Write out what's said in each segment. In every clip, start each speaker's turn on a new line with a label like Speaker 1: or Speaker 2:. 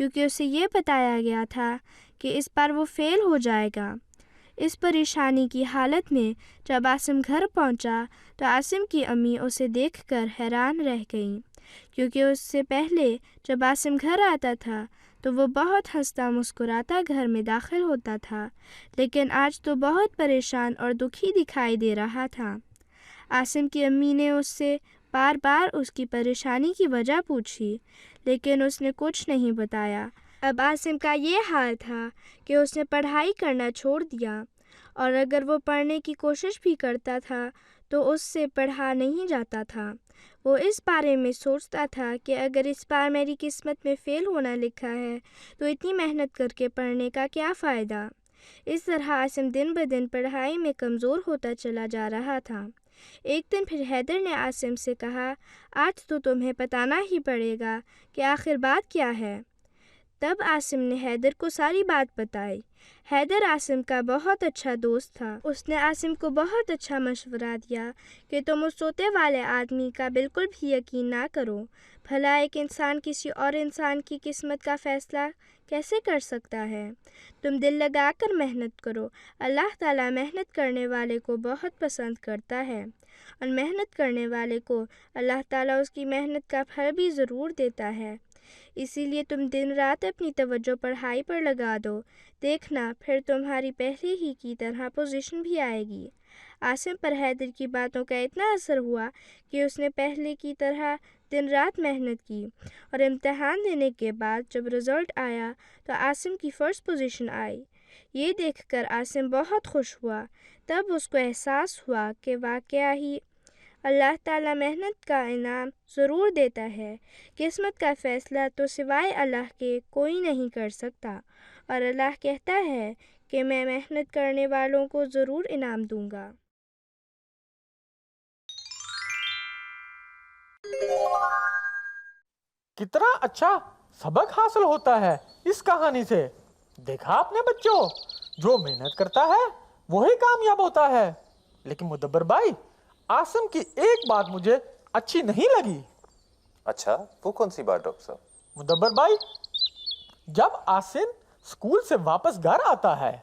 Speaker 1: کیونکہ اسے یہ بتایا گیا تھا کہ اس بار وہ فیل ہو جائے گا۔ اس پریشانی کی حالت میں جب عاصم گھر پہنچا تو عاصم کی امی اسے دیکھ کر حیران رہ گئیں، کیونکہ اس سے پہلے جب عاصم گھر آتا تھا تو وہ بہت ہنستا مسکراتا گھر میں داخل ہوتا تھا، لیکن آج تو بہت پریشان اور دکھی دکھائی دے رہا تھا۔ عاصم کی امی نے اس سے بار بار اس کی پریشانی کی وجہ پوچھی، لیکن اس نے کچھ نہیں بتایا۔ اب عاصم کا یہ حال تھا کہ اس نے پڑھائی کرنا چھوڑ دیا، اور اگر وہ پڑھنے کی کوشش بھی کرتا تھا تو اس سے پڑھا نہیں جاتا تھا۔ وہ اس بارے میں سوچتا تھا کہ اگر اس بار میری قسمت میں فیل ہونا لکھا ہے تو اتنی محنت کر کے پڑھنے کا کیا فائدہ۔ اس طرح عاصم دن بدن پڑھائی میں کمزور ہوتا چلا جا رہا تھا۔ ایک دن پھر حیدر نے عاصم سے کہا، آج تو تمہیں بتانا ہی پڑے گا کہ آخر بات کیا ہے۔ تب عاصم نے حیدر کو ساری بات بتائی۔ حیدر عاصم کا بہت اچھا دوست تھا۔ اس نے عاصم کو بہت اچھا مشورہ دیا کہ تم اس سوتے والے آدمی کا بالکل بھی یقین نہ کرو۔ بھلا ایک انسان کسی اور انسان کی قسمت کا فیصلہ کیسے کر سکتا ہے؟ تم دل لگا کر محنت کرو۔ اللہ تعالیٰ محنت کرنے والے کو بہت پسند کرتا ہے، اور محنت کرنے والے کو اللہ تعالیٰ اس کی محنت کا پھل بھی ضرور دیتا ہے۔ اسی لیے تم دن رات اپنی توجہ پڑھائی پر لگا دو، دیکھنا پھر تمہاری پہلے ہی کی طرح پوزیشن بھی آئے گی۔ عاصم پر حیدر کی باتوں کا اتنا اثر ہوا کہ اس نے پہلے کی طرح دن رات محنت کی، اور امتحان دینے کے بعد جب رزلٹ آیا تو عاصم کی فرسٹ پوزیشن آئی۔ یہ دیکھ کر عاصم بہت خوش ہوا۔ تب اس کو احساس ہوا کہ واقعہ ہی اللہ تعالیٰ محنت کا انعام ضرور دیتا ہے۔ قسمت کا فیصلہ تو سوائے اللہ کے کوئی نہیں کر سکتا، اور اللہ کہتا ہے کہ میں محنت کرنے والوں کو ضرور انعام دوں گا۔
Speaker 2: کتنا اچھا سبق حاصل ہوتا ہے اس کہانی سے۔ دیکھا آپ نے بچوں، جو محنت کرتا ہے وہی کامیاب ہوتا ہے۔ لیکن مدبر بھائی، عاصم کی ایک بات مجھے اچھی نہیں لگی۔
Speaker 3: اچھا، وہ کون سی بات ڈاکٹر صاحب؟
Speaker 2: مدبر بھائی، جب عاصم اسکول سے واپس گھر آتا ہے،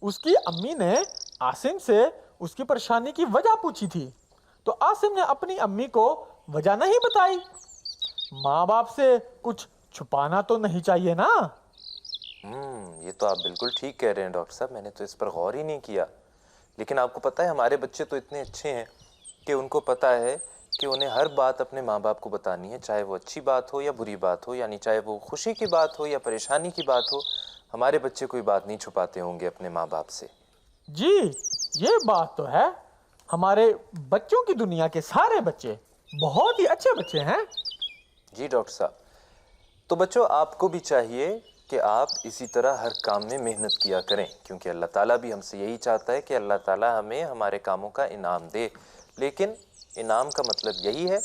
Speaker 2: اس کی امی نے عاصم سے اس کی پریشانی کی وجہ پوچھی تھی، تو عاصم نے اپنی امی کو وجہ نہیں بتائی۔ ماں باپ سے کچھ چھپانا تو نہیں چاہیے نا۔
Speaker 3: یہ تو آپ بالکل ٹھیک کہہ رہے ہیں ڈاکٹر صاحب، میں نے تو اس پر غور ہی نہیں کیا۔ لیکن آپ کو پتہ ہے ہمارے بچے تو اتنے اچھے ہیں کہ ان کو پتہ ہے کہ انہیں ہر بات اپنے ماں باپ کو بتانی ہے، چاہے وہ اچھی بات ہو یا بری بات ہو، یعنی چاہے وہ خوشی کی بات ہو یا پریشانی کی بات ہو، ہمارے بچے کوئی بات نہیں چھپاتے ہوں گے اپنے ماں باپ سے۔
Speaker 2: جی، یہ بات تو ہے۔ ہمارے بچوں کی دنیا کے سارے بچے بہت ہی اچھے بچے ہیں۔
Speaker 3: جی ڈاکٹر صاحب، تو بچوں آپ کو بھی چاہیے کہ آپ اسی طرح ہر کام میں محنت کیا کریں، کیونکہ اللہ تعالیٰ بھی ہم سے یہی چاہتا ہے کہ اللہ تعالیٰ ہمیں ہمارے کاموں کا انعام دے۔ لیکن انعام کا مطلب یہی ہے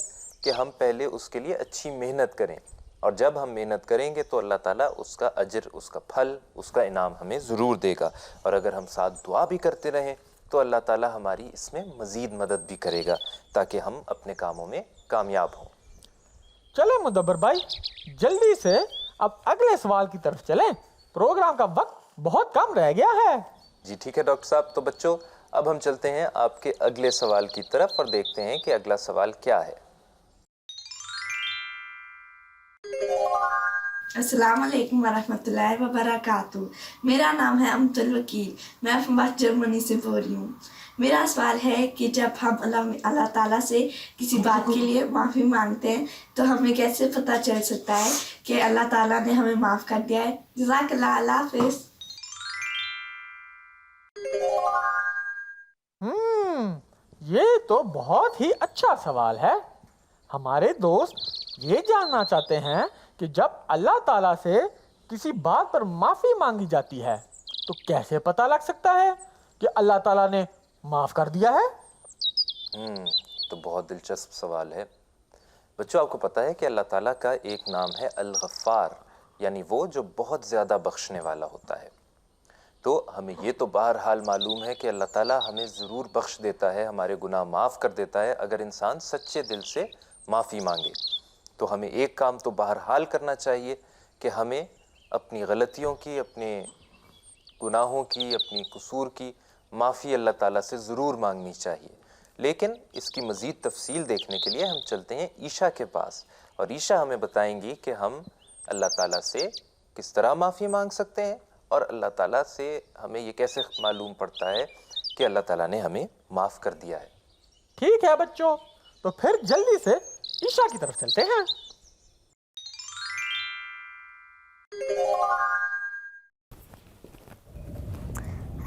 Speaker 3: کہ ہم پہلے اس کے لیے اچھی محنت کریں، اور جب ہم محنت کریں گے تو اللہ تعالیٰ اس کا اجر، اس کا پھل، اس کا انعام ہمیں ضرور دے گا۔ اور اگر ہم ساتھ دعا بھی کرتے رہیں تو اللہ تعالیٰ ہماری اس میں مزید مدد بھی کرے گا تاکہ ہم اپنے کاموں میں کامیاب ہوں۔
Speaker 2: چلیں مدبر بھائی، جلدی سے اب اگلے سوال کی طرف چلیں، پروگرام کا وقت بہت کم رہ گیا ہے۔
Speaker 3: جی ٹھیک ہے ڈاکٹر صاحب، تو بچوں اب ہم چلتے ہیں آپ کے اگلے سوال کی طرف اور دیکھتے ہیں کہ اگلا سوال کیا ہے۔
Speaker 4: السلام علیکم ورحمۃ اللہ وبرکاتہ۔ میرا نام ہے امت الوکیل، میں فنباش جرمنی سے بول رہی ہوں۔ میرا سوال ہے کہ جب ہم اللہ تعالیٰ سے کسی بات کے لیے معافی مانگتے ہیں تو ہمیں کیسے پتہ چل سکتا ہے کہ اللہ تعالیٰ نے ہمیں معاف کر دیا ہے؟ جزاک اللہ، اللہ حافظ۔
Speaker 2: یہ تو بہت ہی اچھا سوال ہے۔ ہمارے دوست یہ جاننا چاہتے ہیں کہ جب اللہ تعالیٰ سے کسی بات پر معافی مانگی جاتی ہے تو کیسے پتہ لگ سکتا ہے کہ اللہ تعالیٰ نے معاف کر دیا ہے؟
Speaker 3: تو بہت دلچسپ سوال ہے۔ بچوں آپ کو پتہ ہے کہ اللہ تعالیٰ کا ایک نام ہے الغفار، یعنی وہ جو بہت زیادہ بخشنے والا ہوتا ہے۔ تو ہمیں یہ تو بہرحال معلوم ہے کہ اللہ تعالیٰ ہمیں ضرور بخش دیتا ہے، ہمارے گناہ معاف کر دیتا ہے اگر انسان سچے دل سے معافی مانگے۔ تو ہمیں ایک کام تو بہرحال کرنا چاہیے کہ ہمیں اپنی غلطیوں کی، اپنے گناہوں کی، اپنی قصور کی معافی اللہ تعالیٰ سے ضرور مانگنی چاہیے. لیکن اس کی مزید تفصیل دیکھنے کے لیے ہم چلتے ہیں عیشا کے پاس، اور عیشا ہمیں بتائیں گی کہ ہم اللہ تعالیٰ سے کس طرح معافی مانگ سکتے ہیں، اور اللہ تعالیٰ سے ہمیں یہ کیسے معلوم پڑتا ہے کہ اللہ تعالیٰ نے ہمیں معاف کر دیا ہے.
Speaker 2: ٹھیک ہے بچوں، تو پھر جلدی سے عیشا کی طرف چلتے ہیں.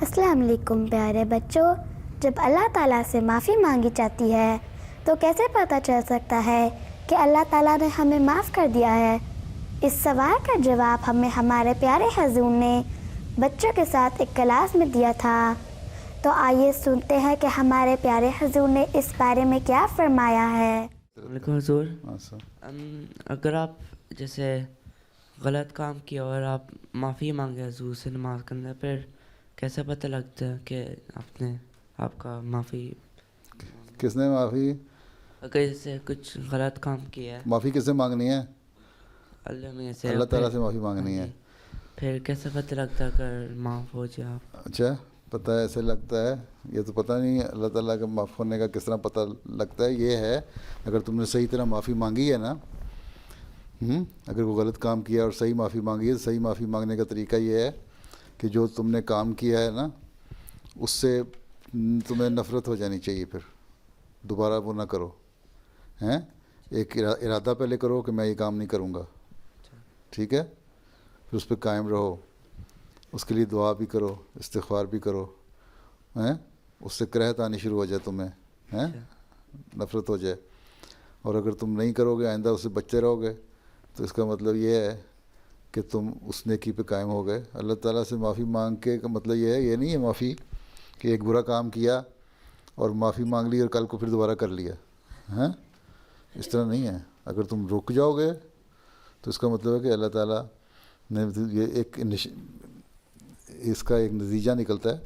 Speaker 5: السلام علیکم پیارے بچوں. جب اللہ تعالیٰ سے معافی مانگی جاتی ہے تو کیسے پتہ چل سکتا ہے کہ اللہ تعالیٰ نے ہمیں معاف کر دیا ہے؟ اس سوال کا جواب ہمیں ہمارے پیارے حضور نے بچوں کے ساتھ ایک کلاس میں دیا تھا. تو آئیے سنتے ہیں کہ ہمارے پیارے حضور نے اس بارے میں کیا فرمایا ہے.
Speaker 6: علیکم حضور. اگر آپ جیسے غلط کام کیا اور آپ معافی مانگے حضور سے نماز کے اندر، پھر کیسے پتہ لگتا ہے کہ آپ کا معافی
Speaker 7: کس نے معافی؟
Speaker 6: اگر جیسے کچھ غلط کام کیا ہے.
Speaker 7: معافی کس سے مانگنی ہے؟
Speaker 6: اللہ میں سے.
Speaker 7: اللہ تعالیٰ سے معافی مانگنی ہے.
Speaker 6: پھر کیسے پتہ لگتا ہے اگر معاف ہو جائے آپ؟
Speaker 7: اچھا، پتہ ایسے لگتا ہے، یہ تو پتہ نہیں اللہ تعالیٰ کے معاف ہونے کا کس طرح پتہ لگتا ہے. یہ ہے اگر تم نے صحیح طرح معافی مانگی ہے نا، اگر کوئی غلط کام کیا اور صحیح معافی مانگی ہے، صحیح معافی مانگنے کا طریقہ یہ ہے کہ جو تم نے کام کیا ہے نا اس سے تمہیں نفرت ہو جانی چاہیے، پھر دوبارہ وہ نہ کرو. ایک ارادہ پہلے کرو کہ میں یہ کام نہیں کروں گا، ٹھیک ہے؟ پھر اس پہ قائم رہو، اس کے لیے دعا بھی کرو، استغفار بھی کرو، اس سے کرہت آنی شروع ہو جائے تمہیں، نفرت ہو جائے. اور اگر تم نہیں کرو گے، آئندہ اس سے بچتے رہو گے، تو اس کا مطلب یہ ہے کہ تم اس نیکی پہ قائم ہو گئے. اللہ تعالیٰ سے معافی مانگ کے کا مطلب یہ ہے، یہ نہیں ہے معافی کہ ایک برا کام کیا اور معافی مانگ لی اور کل کو پھر دوبارہ کر لیا. اس طرح نہیں ہے. اگر تم رک جاؤ گے تو اس کا مطلب ہے کہ اللہ تعالیٰ نے یہ اس کا ایک نتیجہ نکلتا ہے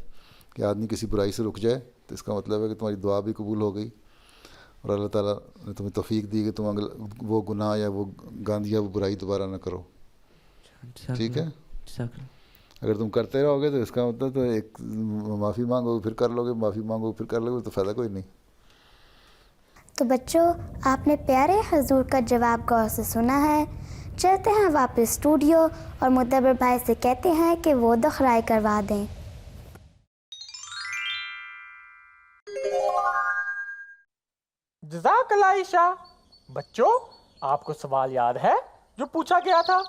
Speaker 7: کہ آدمی کسی برائی سے رک جائے، تو اس کا مطلب ہے کہ تمہاری دعا بھی قبول ہو گئی اور اللہ تعالیٰ نے تمہیں توفیق دی کہ تم وہ گناہ یا وہ گند یا وہ برائی دوبارہ نہ کرو. ٹھیک ہے؟ اگر تم کرتے رہو گے تو اس کا مطلب تو ایک معافی مانگو پھر کر لو گے، معافی مانگو پھر کر لو گے، تو فائدہ کوئی نہیں.
Speaker 5: تو بچوں، آپ نے پیارے حضور کا جواب غور سے سنا ہے. چلتے ہیں واپس اسٹوڈیو اور مدبر بھائی سے کہتے ہیں کہ وہ دخرائی کروا دیں.
Speaker 2: جزاک اللہ عائشہ. بچوں، آپ کو سوال یاد ہے جو پوچھا گیا تھا؟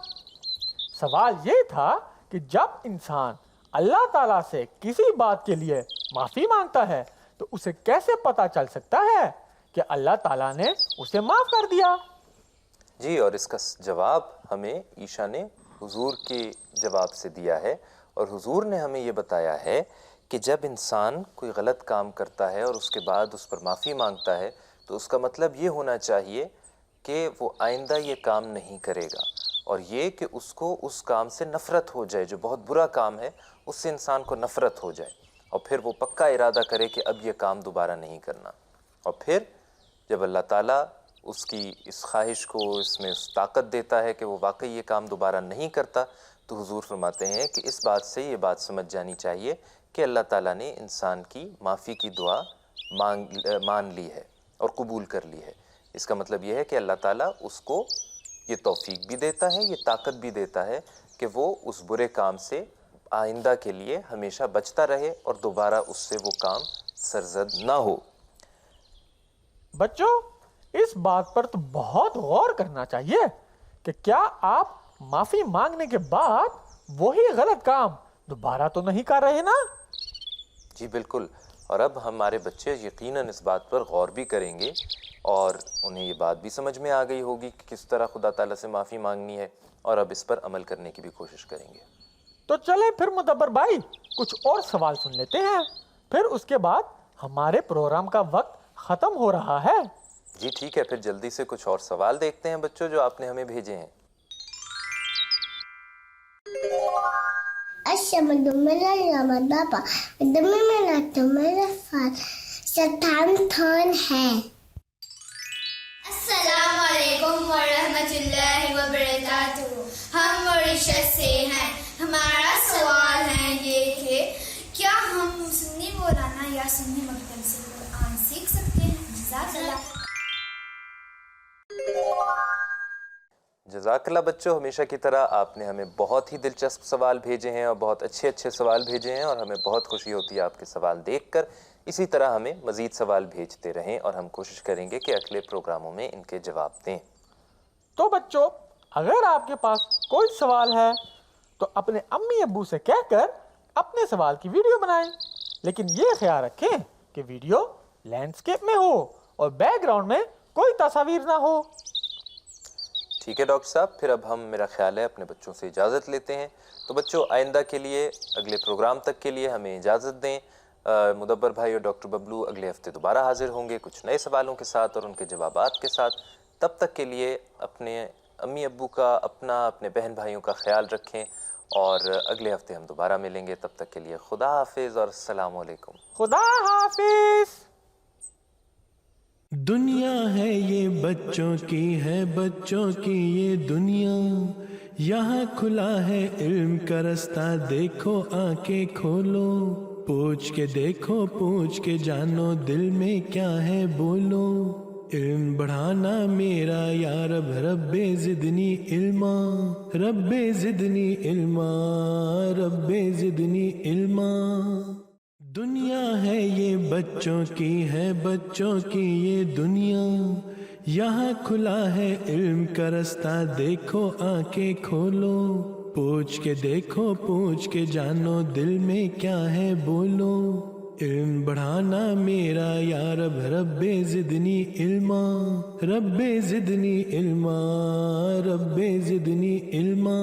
Speaker 2: سوال یہ تھا کہ جب انسان اللہ تعالیٰ سے کسی بات کے لیے معافی مانگتا ہے تو اسے کیسے پتہ چل سکتا ہے کہ اللہ تعالیٰ نے اسے معاف کر دیا؟
Speaker 3: جی، اور اس کا جواب ہمیں عیشا نے حضور کے جواب سے دیا ہے، اور حضور نے ہمیں یہ بتایا ہے کہ جب انسان کوئی غلط کام کرتا ہے اور اس کے بعد اس پر معافی مانگتا ہے تو اس کا مطلب یہ ہونا چاہیے کہ وہ آئندہ یہ کام نہیں کرے گا، اور یہ کہ اس کو اس کام سے نفرت ہو جائے، جو بہت برا کام ہے اس سے انسان کو نفرت ہو جائے، اور پھر وہ پکا ارادہ کرے کہ اب یہ کام دوبارہ نہیں کرنا. اور پھر جب اللہ تعالیٰ اس کی اس خواہش کو اس میں اس طاقت دیتا ہے کہ وہ واقعی یہ کام دوبارہ نہیں کرتا، تو حضور فرماتے ہیں کہ اس بات سے یہ بات سمجھ جانی چاہیے کہ اللہ تعالیٰ نے انسان کی معافی کی دعا مان لی ہے اور قبول کر لی ہے. اس کا مطلب یہ ہے کہ اللہ تعالیٰ اس کو یہ توفیق بھی دیتا ہے، یہ طاقت بھی دیتا ہے کہ وہ اس برے کام سے آئندہ کے لیے ہمیشہ بچتا رہے اور دوبارہ اس سے وہ کام سرزد نہ ہو.
Speaker 2: بچوں، اس بات پر تو بہت غور کرنا چاہیے کہ کیا آپ معافی مانگنے کے بعد وہی غلط کام دوبارہ تو نہیں کر رہے نا؟
Speaker 3: جی بالکل. اور اب ہمارے بچے یقیناً اس بات پر غور بھی کریں گے اور انہیں یہ بات بھی سمجھ میں آ گئی ہوگی کہ کس طرح خدا تعالیٰ سے معافی مانگنی ہے، اور اب اس پر عمل کرنے کی بھی کوشش کریں گے.
Speaker 2: تو چلیں پھر مدبر بھائی کچھ اور سوال سن لیتے ہیں، پھر اس کے بعد ہمارے پروگرام کا وقت ختم ہو رہا ہے.
Speaker 3: جی ٹھیک ہے، پھر جلدی سے کچھ اور سوال دیکھتے ہیں بچوں جو آپ نے ہمیں بھیجے ہیں.
Speaker 8: السلام علیکم ورحمۃ اللہ وبرکاتہ.
Speaker 9: ہم ماریشس سے ہیں. ہمارا سوال ہے یہ کہ کیا ہم سنی مولانا یا سنی مکتب سے قرآن سیکھ سکتے ہیں؟ جزاک اللہ.
Speaker 3: جزاک اللہ بچوں. ہمیشہ کی طرح آپ نے ہمیں بہت ہی دلچسپ سوال بھیجے ہیں اور بہت اچھے اچھے سوال بھیجے ہیں، اور ہمیں بہت خوشی ہوتی ہے آپ کے سوال دیکھ کر. اسی طرح ہمیں مزید سوال بھیجتے رہیں اور ہم کوشش کریں گے کہ اگلے پروگراموں میں ان کے جواب دیں.
Speaker 2: تو بچوں، اگر آپ کے پاس کوئی سوال ہے تو اپنے امی ابو سے کہہ کر اپنے سوال کی ویڈیو بنائیں، لیکن یہ خیال رکھیں کہ ویڈیو لینڈسکیپ میں ہو اور بیک گراؤنڈ میں کوئی تصاویر نہ ہو.
Speaker 3: ٹھیک ہے ڈاکٹر صاحب، پھر اب ہم میرا خیال ہے اپنے بچوں سے اجازت لیتے ہیں. تو بچوں، آئندہ کے لیے، اگلے پروگرام تک کے لیے ہمیں اجازت دیں. مدبر بھائی اور ڈاکٹر ببلو اگلے ہفتے دوبارہ حاضر ہوں گے کچھ نئے سوالوں کے ساتھ اور ان کے جوابات کے ساتھ. تب تک کے لیے اپنے امی ابو کا، اپنے بہن بھائیوں کا خیال رکھیں، اور اگلے ہفتے ہم دوبارہ ملیں گے. تب تک کے لیے خدا حافظ اور السلام علیکم.
Speaker 2: خدا حافظ.
Speaker 10: دنیا ہے یہ بچوں کی ہے، بچوں کی یہ دنیا، یہاں کھلا ہے علم کا رستہ، دیکھو آنکھیں کھولو، پوچھ کے دیکھو، پوچھ کے جانو، دل میں کیا ہے بولو. علم بڑھانا میرا یا رب، رب زدنی علما، رب زدنی علما، رب زدنی علما. دنیا ہے یہ بچوں کی ہے، بچوں کی یہ دنیا، یہاں کھلا ہے علم کا رستہ، دیکھو آنکھیں کھولو، پوچھ کے دیکھو، پوچھ کے جانو، دل میں کیا ہے بولو. علم بڑھانا میرا یا رب، رب زدنی علما، رب زدنی علما، رب زدنی علما.